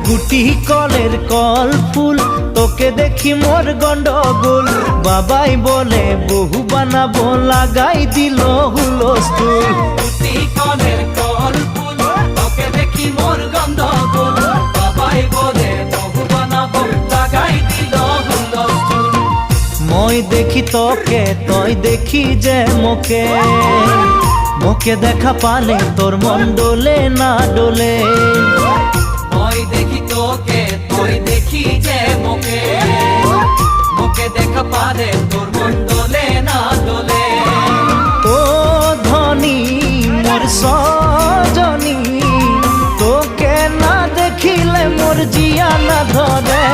গুটি কলের কল ফুল, তোকে দেখি মোর গন্ডগোল। বাবাই বলে বহু বানাবো, লাগাই দিল হুলস্থুল। গুটি কলের কল ফুল, তোকে দেখি মোর গন্ডগোল। বাবাই বলে বহু বানাবো, লাগাই দিল হুলস্থুল। মই দেখি তোকে, তই দেখি যে মোকে, মোকে দেখা পালে তোর মন ডোলে না ডোলে। মই দেখি তোকে, তুই দেখি যে মোকে, মোকে দেখা পারে তোর মন দোলে না দোলে। ও ধনী মোর সজনী, তোকে না দেখিলে মোর জিয়া না ধরে।